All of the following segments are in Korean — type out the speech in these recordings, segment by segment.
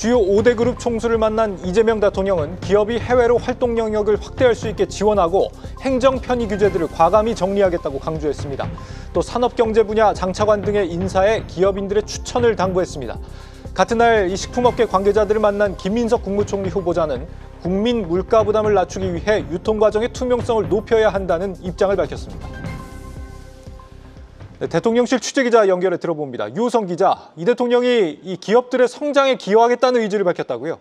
주요 5대 그룹 총수를 만난 이재명 대통령은 기업이 해외로 활동 영역을 확대할 수 있게 지원하고 행정 편의 규제들을 과감히 정리하겠다고 강조했습니다. 또 산업경제 분야 장차관 등의 인사에 기업인들의 추천을 당부했습니다. 같은 날 이 식품업계 관계자들을 만난 김민석 국무총리 후보자는 국민 물가 부담을 낮추기 위해 유통 과정의 투명성을 높여야 한다는 입장을 밝혔습니다. 네, 대통령실 취재기자 연결해 들어봅니다. 유호성 기자, 이 대통령이 이 기업들의 성장에 기여하겠다는 의지를 밝혔다고요?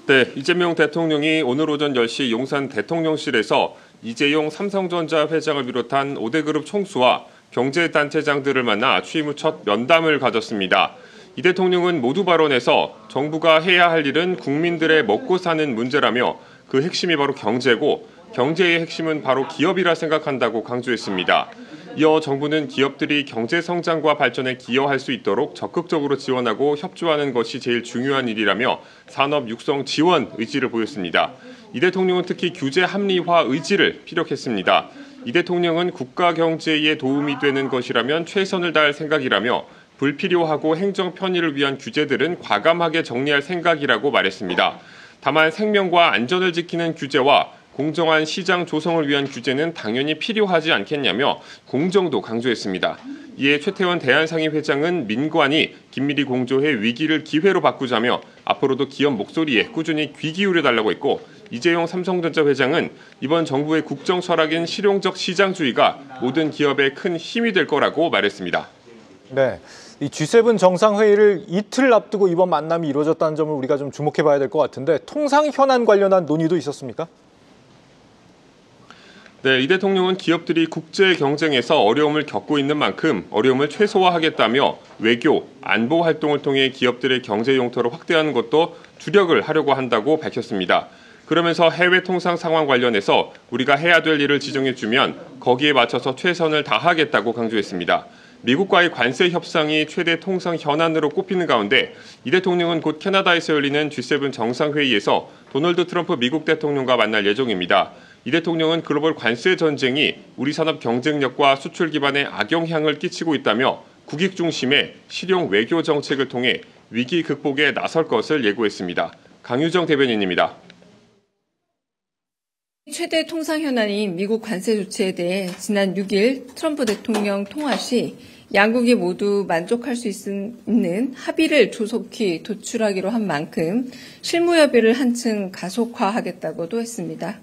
네, 이재명 대통령이 오늘 오전 10시 용산 대통령실에서 이재용 삼성전자 회장을 비롯한 5대 그룹 총수와 경제단체장들을 만나 취임 후 첫 면담을 가졌습니다. 이 대통령은 모두 발언에서 정부가 해야 할 일은 국민들의 먹고 사는 문제라며 그 핵심이 바로 경제고 경제의 핵심은 바로 기업이라 생각한다고 강조했습니다. 이어 정부는 기업들이 경제 성장과 발전에 기여할 수 있도록 적극적으로 지원하고 협조하는 것이 제일 중요한 일이라며 산업 육성 지원 의지를 보였습니다. 이 대통령은 특히 규제 합리화 의지를 피력했습니다. 이 대통령은 국가 경제에 도움이 되는 것이라면 최선을 다할 생각이라며 불필요하고 행정 편의를 위한 규제들은 과감하게 정리할 생각이라고 말했습니다. 다만 생명과 안전을 지키는 규제와 공정한 시장 조성을 위한 규제는 당연히 필요하지 않겠냐며 공정도 강조했습니다. 이에 최태원 대한상의 회장은 민관이 긴밀히 공조해 위기를 기회로 바꾸자며 앞으로도 기업 목소리에 꾸준히 귀 기울여달라고 했고, 이재용 삼성전자 회장은 이번 정부의 국정 철학인 실용적 시장주의가 모든 기업에 큰 힘이 될 거라고 말했습니다. 네, 이 G7 정상회의를 이틀 앞두고 이번 만남이 이루어졌다는 점을 우리가 좀 주목해 봐야 될 것 같은데 통상 현안 관련한 논의도 있었습니까? 네, 이 대통령은 기업들이 국제 경쟁에서 어려움을 겪고 있는 만큼 어려움을 최소화하겠다며 외교, 안보 활동을 통해 기업들의 경제 용토를 확대하는 것도 주력을 하려고 한다고 밝혔습니다. 그러면서 해외 통상 상황 관련해서 우리가 해야 될 일을 지정해주면 거기에 맞춰서 최선을 다하겠다고 강조했습니다. 미국과의 관세 협상이 최대 통상 현안으로 꼽히는 가운데 이 대통령은 곧 캐나다에서 열리는 G7 정상회의에서 도널드 트럼프 미국 대통령과 만날 예정입니다. 이 대통령은 글로벌 관세 전쟁이 우리 산업 경쟁력과 수출 기반에 악영향을 끼치고 있다며 국익 중심의 실용 외교 정책을 통해 위기 극복에 나설 것을 예고했습니다. 강유정 대변인입니다. 최대 통상 현안인 미국 관세 조치에 대해 지난 6일 트럼프 대통령 통화 시 양국이 모두 만족할 수 있는 합의를 조속히 도출하기로 한 만큼 실무 협의를 한층 가속화하겠다고도 했습니다.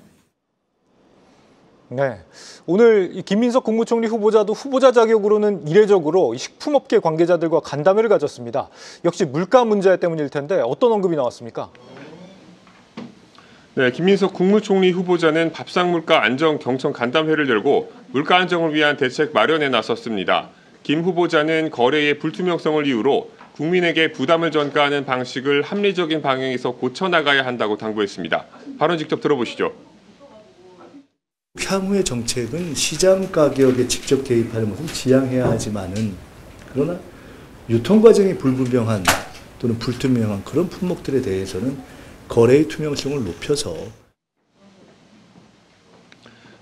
네, 오늘 김민석 국무총리 후보자도 후보자 자격으로는 이례적으로 식품업계 관계자들과 간담회를 가졌습니다. 역시 물가 문제 때문일 텐데 어떤 언급이 나왔습니까? 네, 김민석 국무총리 후보자는 밥상물가 안정 경청 간담회를 열고 물가 안정을 위한 대책 마련에 나섰습니다. 김 후보자는 거래의 불투명성을 이유로 국민에게 부담을 전가하는 방식을 합리적인 방향에서 고쳐나가야 한다고 당부했습니다. 발언 직접 들어보시죠. 향후의 정책은 시장 가격에 직접 개입하는 것은 지양해야 하지만은 그러나 유통 과정이 불분명한 또는 불투명한 그런 품목들에 대해서는 거래의 투명성을 높여서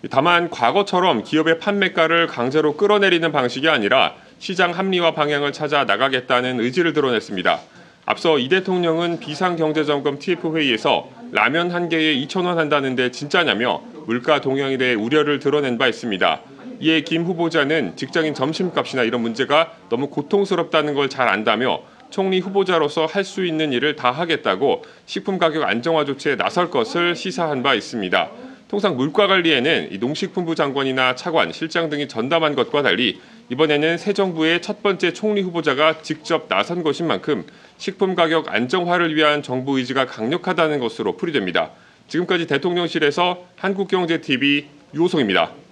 다만 과거처럼 기업의 판매가를 강제로 끌어내리는 방식이 아니라 시장 합리화 방향을 찾아 나가겠다는 의지를 드러냈습니다. 앞서 이 대통령은 비상경제점검 TF회의에서 라면 한 개에 2,000원 한다는데 진짜냐며 물가 동향에 대해 우려를 드러낸 바 있습니다. 이에 김 후보자는 직장인 점심값이나 이런 문제가 너무 고통스럽다는 걸 잘 안다며 총리 후보자로서 할 수 있는 일을 다 하겠다고 식품 가격 안정화 조치에 나설 것을 시사한 바 있습니다. 통상 물가 관리에는 농식품부 장관이나 차관, 실장 등이 전담한 것과 달리 이번에는 새 정부의 첫 번째 총리 후보자가 직접 나선 것인 만큼 식품 가격 안정화를 위한 정부 의지가 강력하다는 것으로 풀이됩니다. 지금까지 대통령실에서 한국경제TV 유호성입니다.